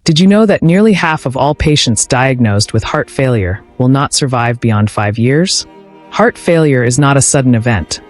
Did you know that nearly half of all patients diagnosed with heart failure will not survive beyond 5 years? Heart failure is not a sudden event.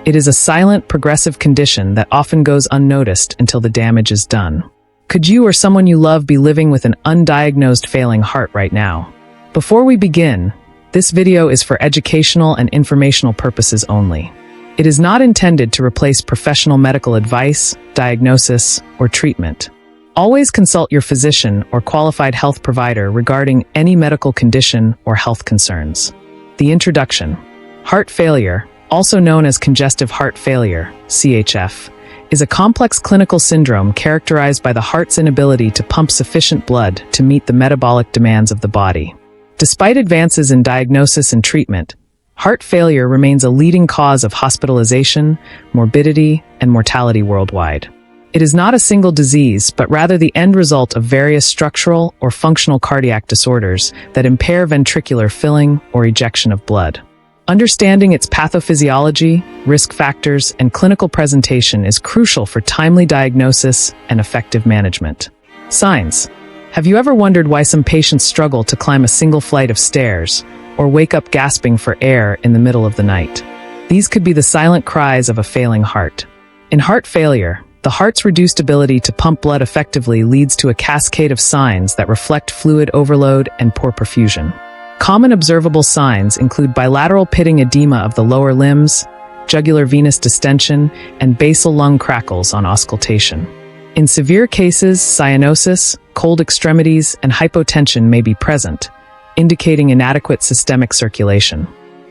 It is a silent, progressive condition that often goes unnoticed until the damage is done. Could you or someone you love be living with an undiagnosed failing heart right now? Before we begin, this video is for educational and informational purposes only. It is not intended to replace professional medical advice, diagnosis, or treatment. Always consult your physician or qualified health provider regarding any medical condition or health concerns. The introduction. Heart failure, also known as congestive heart failure, CHF, is a complex clinical syndrome characterized by the heart's inability to pump sufficient blood to meet the metabolic demands of the body. Despite advances in diagnosis and treatment, heart failure remains a leading cause of hospitalization, morbidity, and mortality worldwide. It is not a single disease, but rather the end result of various structural or functional cardiac disorders that impair ventricular filling or ejection of blood. Understanding its pathophysiology, risk factors, and clinical presentation is crucial for timely diagnosis and effective management. Signs. Have you ever wondered why some patients struggle to climb a single flight of stairs or wake up gasping for air in the middle of the night? These could be the silent cries of a failing heart. In heart failure, the heart's reduced ability to pump blood effectively leads to a cascade of signs that reflect fluid overload and poor perfusion. Common observable signs include bilateral pitting edema of the lower limbs, jugular venous distension, and basal lung crackles on auscultation. In severe cases, cyanosis, cold extremities, and hypotension may be present, indicating inadequate systemic circulation.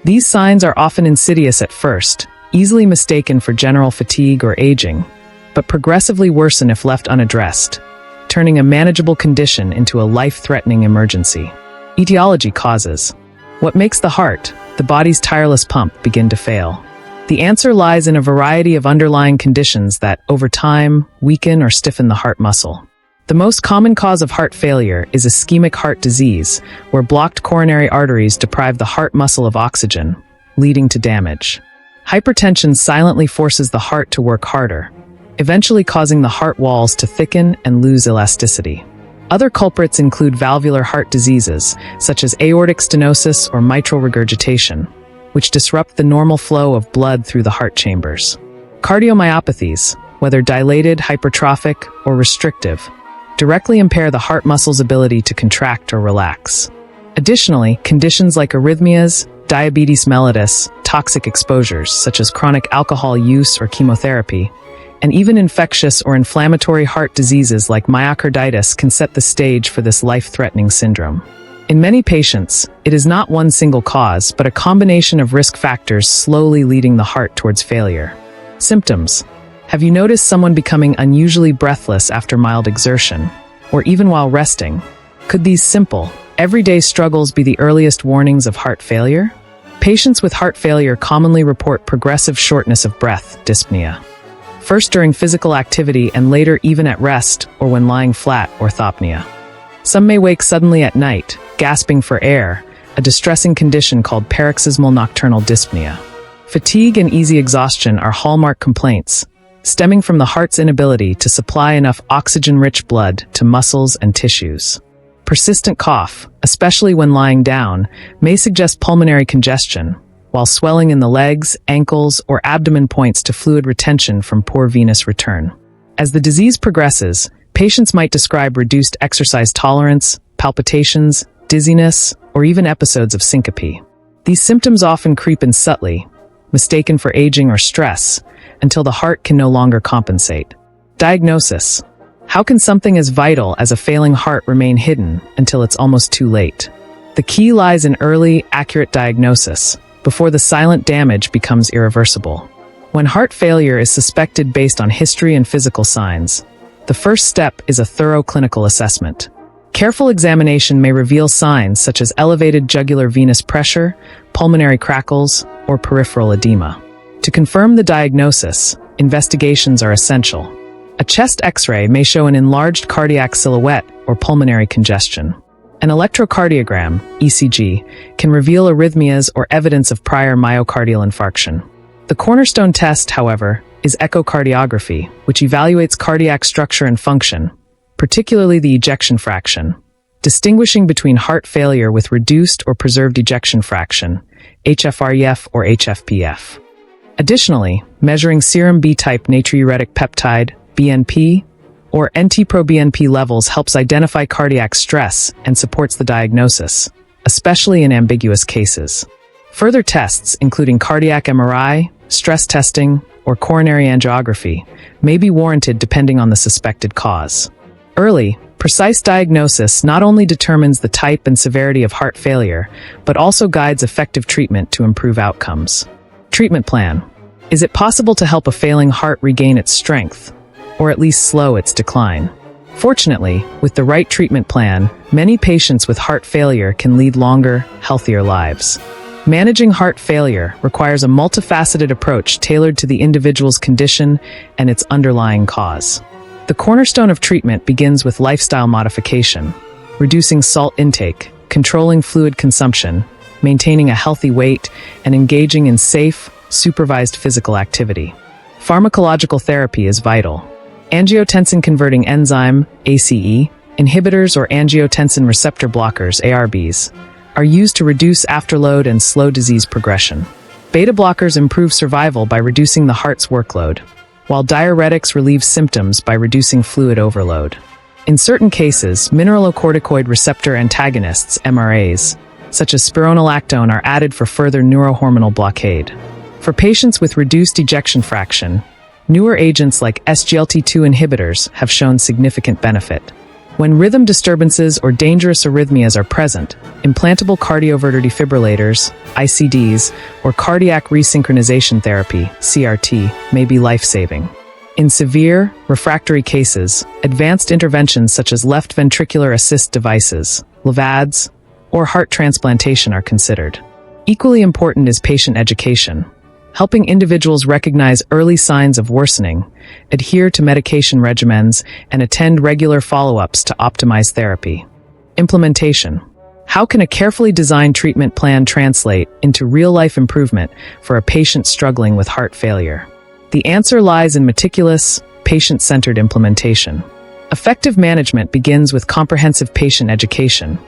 These signs are often insidious at first, easily mistaken for general fatigue or aging, but progressively worsen if left unaddressed, turning a manageable condition into a life-threatening emergency. Etiology causes. What makes the heart, the body's tireless pump, begin to fail? The answer lies in a variety of underlying conditions that, over time, weaken or stiffen the heart muscle. The most common cause of heart failure is ischemic heart disease, where blocked coronary arteries deprive the heart muscle of oxygen, leading to damage. Hypertension silently forces the heart to work harder, eventually causing the heart walls to thicken and lose elasticity. Other culprits include valvular heart diseases, such as aortic stenosis or mitral regurgitation, which disrupt the normal flow of blood through the heart chambers. Cardiomyopathies, whether dilated, hypertrophic, or restrictive, directly impair the heart muscle's ability to contract or relax. Additionally, conditions like arrhythmias, diabetes mellitus, toxic exposures, such as chronic alcohol use or chemotherapy, and even infectious or inflammatory heart diseases like myocarditis can set the stage for this life-threatening syndrome. In many patients, it is not one single cause, but a combination of risk factors slowly leading the heart towards failure. Symptoms. Have you noticed someone becoming unusually breathless after mild exertion, or even while resting? Could these simple, everyday struggles be the earliest warnings of heart failure? Patients with heart failure commonly report progressive shortness of breath, dyspnea. First during physical activity and later even at rest or when lying flat, orthopnea. Some may wake suddenly at night, gasping for air, a distressing condition called paroxysmal nocturnal dyspnea. Fatigue and easy exhaustion are hallmark complaints, stemming from the heart's inability to supply enough oxygen-rich blood to muscles and tissues. Persistent cough, especially when lying down, may suggest pulmonary congestion, while swelling in the legs, ankles, or abdomen points to fluid retention from poor venous return. As the disease progresses, patients might describe reduced exercise tolerance, palpitations, dizziness, or even episodes of syncope. These symptoms often creep in subtly, mistaken for aging or stress, until the heart can no longer compensate. Diagnosis. How can something as vital as a failing heart remain hidden until it's almost too late? The key lies in early, accurate diagnosis, before the silent damage becomes irreversible. When heart failure is suspected based on history and physical signs, the first step is a thorough clinical assessment. Careful examination may reveal signs such as elevated jugular venous pressure, pulmonary crackles, or peripheral edema. To confirm the diagnosis, investigations are essential. A chest X-ray may show an enlarged cardiac silhouette or pulmonary congestion. An electrocardiogram, ECG, can reveal arrhythmias or evidence of prior myocardial infarction. The cornerstone test, however, is echocardiography, which evaluates cardiac structure and function, particularly the ejection fraction, distinguishing between heart failure with reduced or preserved ejection fraction, HFrEF or HFpF. Additionally, measuring serum B-type natriuretic peptide, BNP, or NT-proBNP levels helps identify cardiac stress and supports the diagnosis, especially in ambiguous cases. Further tests, including cardiac MRI, stress testing, or coronary angiography, may be warranted depending on the suspected cause. Early, precise diagnosis not only determines the type and severity of heart failure, but also guides effective treatment to improve outcomes. Treatment plan. Is it possible to help a failing heart regain its strength, or at least slow its decline? Fortunately, with the right treatment plan, many patients with heart failure can lead longer, healthier lives. Managing heart failure requires a multifaceted approach tailored to the individual's condition and its underlying cause. The cornerstone of treatment begins with lifestyle modification, reducing salt intake, controlling fluid consumption, maintaining a healthy weight, and engaging in safe, supervised physical activity. Pharmacological therapy is vital. Angiotensin-converting enzyme, ACE, inhibitors or angiotensin receptor blockers, ARBs, are used to reduce afterload and slow disease progression. Beta blockers improve survival by reducing the heart's workload, while diuretics relieve symptoms by reducing fluid overload. In certain cases, mineralocorticoid receptor antagonists, MRAs, such as spironolactone, are added for further neurohormonal blockade. For patients with reduced ejection fraction, newer agents like SGLT2 inhibitors have shown significant benefit. When rhythm disturbances or dangerous arrhythmias are present, implantable cardioverter defibrillators, ICDs, or cardiac resynchronization therapy, CRT, may be life-saving. In severe, refractory cases, advanced interventions such as left ventricular assist devices, LVADs, or heart transplantation are considered. Equally important is patient education. Helping individuals recognize early signs of worsening, adhere to medication regimens, and attend regular follow-ups to optimize therapy. Implementation. How can a carefully designed treatment plan translate into real-life improvement for a patient struggling with heart failure? The answer lies in meticulous, patient-centered implementation. Effective management begins with comprehensive patient education,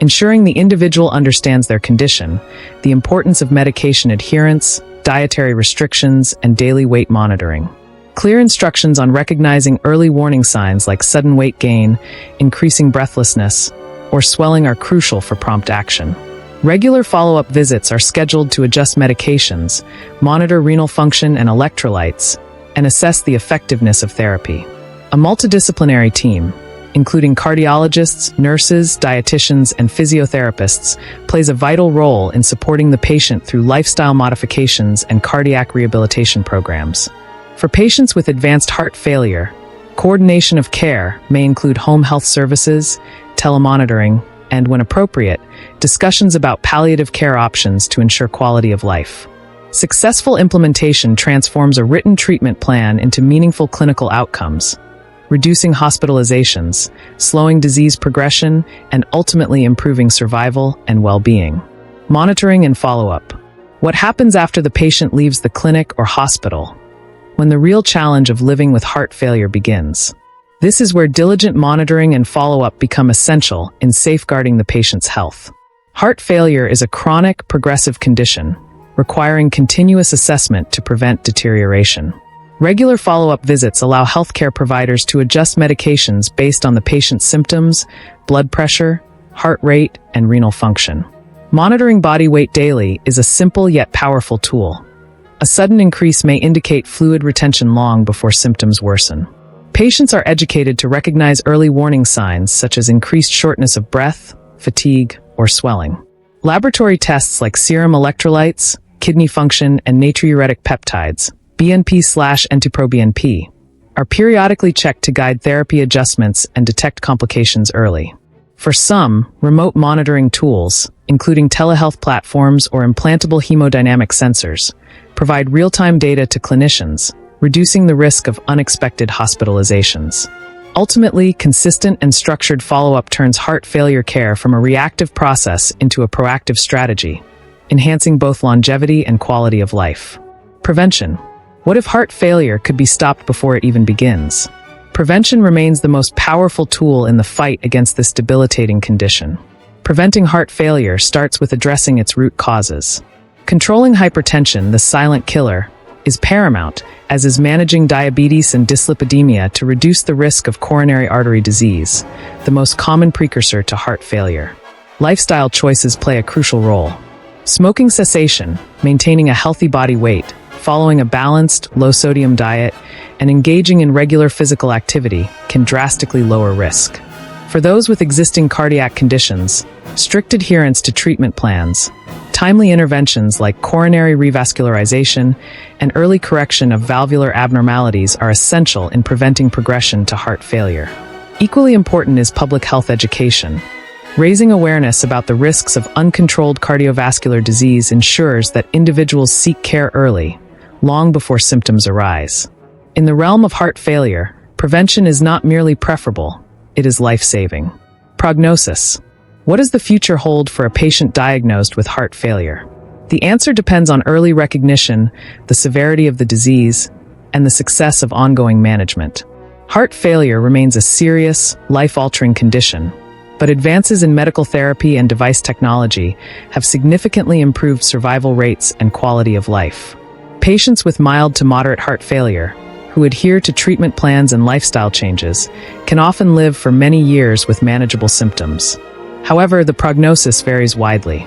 ensuring the individual understands their condition, the importance of medication adherence, dietary restrictions, and daily weight monitoring. Clear instructions on recognizing early warning signs like sudden weight gain, increasing breathlessness, or swelling are crucial for prompt action. Regular follow-up visits are scheduled to adjust medications, monitor renal function and electrolytes, and assess the effectiveness of therapy. A multidisciplinary team, including cardiologists, nurses, dietitians, and physiotherapists, plays a vital role in supporting the patient through lifestyle modifications and cardiac rehabilitation programs. For patients with advanced heart failure, coordination of care may include home health services, telemonitoring, and, when appropriate, discussions about palliative care options to ensure quality of life. Successful implementation transforms a written treatment plan into meaningful clinical outcomes, reducing hospitalizations, slowing disease progression, and ultimately improving survival and well-being. Monitoring and follow-up. What happens after the patient leaves the clinic or hospital, when the real challenge of living with heart failure begins? This is where diligent monitoring and follow-up become essential in safeguarding the patient's health. Heart failure is a chronic, progressive condition, requiring continuous assessment to prevent deterioration. Regular follow-up visits allow healthcare providers to adjust medications based on the patient's symptoms, blood pressure, heart rate, and renal function. Monitoring body weight daily is a simple yet powerful tool. A sudden increase may indicate fluid retention long before symptoms worsen. Patients are educated to recognize early warning signs such as increased shortness of breath, fatigue, or swelling. Laboratory tests like serum electrolytes, kidney function, and natriuretic peptides, BNP/NT-proBNP, are periodically checked to guide therapy adjustments and detect complications early. For some, remote monitoring tools, including telehealth platforms or implantable hemodynamic sensors, provide real-time data to clinicians, reducing the risk of unexpected hospitalizations. Ultimately, consistent and structured follow-up turns heart failure care from a reactive process into a proactive strategy, enhancing both longevity and quality of life. Prevention. What if heart failure could be stopped before it even begins? Prevention remains the most powerful tool in the fight against this debilitating condition. Preventing heart failure starts with addressing its root causes. Controlling hypertension, the silent killer, is paramount, as is managing diabetes and dyslipidemia to reduce the risk of coronary artery disease, the most common precursor to heart failure. Lifestyle choices play a crucial role. Smoking cessation, maintaining a healthy body weight, following a balanced, low-sodium diet, and engaging in regular physical activity can drastically lower risk. For those with existing cardiac conditions, strict adherence to treatment plans, timely interventions like coronary revascularization, and early correction of valvular abnormalities are essential in preventing progression to heart failure. Equally important is public health education. Raising awareness about the risks of uncontrolled cardiovascular disease ensures that individuals seek care early, long before symptoms arise. In the realm of heart failure, prevention is not merely preferable, it is life-saving. Prognosis. What does the future hold for a patient diagnosed with heart failure? The answer depends on early recognition, the severity of the disease, and the success of ongoing management. Heart failure remains a serious, life-altering condition, but advances in medical therapy and device technology have significantly improved survival rates and quality of life. Patients with mild to moderate heart failure, who adhere to treatment plans and lifestyle changes, can often live for many years with manageable symptoms. However, the prognosis varies widely.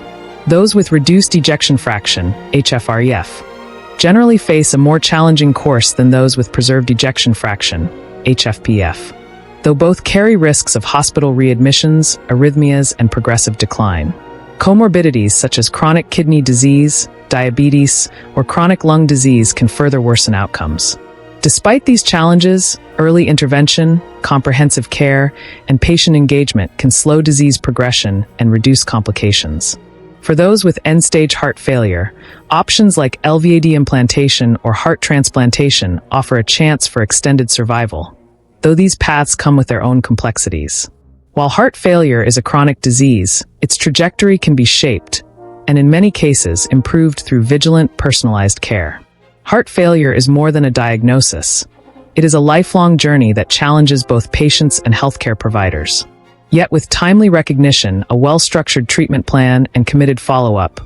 Those with reduced ejection fraction, HFrEF, generally face a more challenging course than those with preserved ejection fraction, HFpF, though both carry risks of hospital readmissions, arrhythmias, and progressive decline. Comorbidities such as chronic kidney disease, diabetes, or chronic lung disease can further worsen outcomes. Despite these challenges, early intervention, comprehensive care, and patient engagement can slow disease progression and reduce complications. For those with end-stage heart failure, options like LVAD implantation or heart transplantation offer a chance for extended survival, though these paths come with their own complexities. While heart failure is a chronic disease, its trajectory can be shaped, and in many cases improved through vigilant, personalized care. Heart failure is more than a diagnosis. It is a lifelong journey that challenges both patients and healthcare providers. Yet with timely recognition, a well-structured treatment plan, and committed follow-up,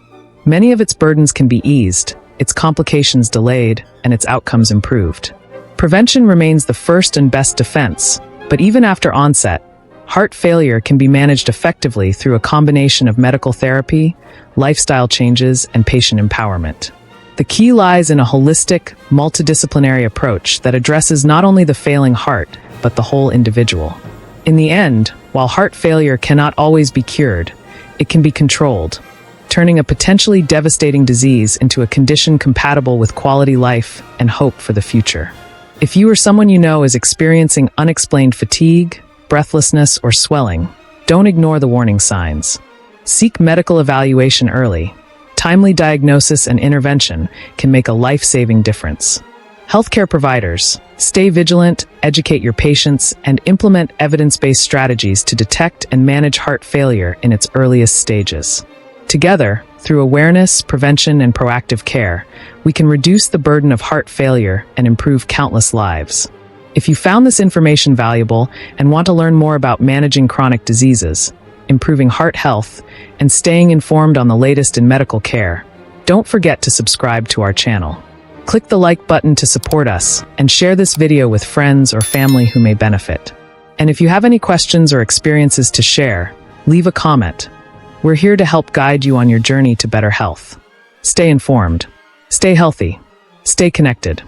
many of its burdens can be eased, its complications delayed, and its outcomes improved. Prevention remains the first and best defense, but even after onset, heart failure can be managed effectively through a combination of medical therapy, lifestyle changes, and patient empowerment. The key lies in a holistic, multidisciplinary approach that addresses not only the failing heart, but the whole individual. In the end, while heart failure cannot always be cured, it can be controlled, turning a potentially devastating disease into a condition compatible with quality life and hope for the future. If you or someone you know is experiencing unexplained fatigue, breathlessness, or swelling, don't ignore the warning signs. Seek medical evaluation early. Timely diagnosis and intervention can make a life-saving difference. Healthcare providers, stay vigilant, educate your patients, and implement evidence-based strategies to detect and manage heart failure in its earliest stages. Together, through awareness, prevention, and proactive care, we can reduce the burden of heart failure and improve countless lives. If you found this information valuable and want to learn more about managing chronic diseases, improving heart health, and staying informed on the latest in medical care, don't forget to subscribe to our channel. Click the like button to support us, and share this video with friends or family who may benefit. And if you have any questions or experiences to share, leave a comment. We're here to help guide you on your journey to better health. Stay informed, stay healthy, stay connected.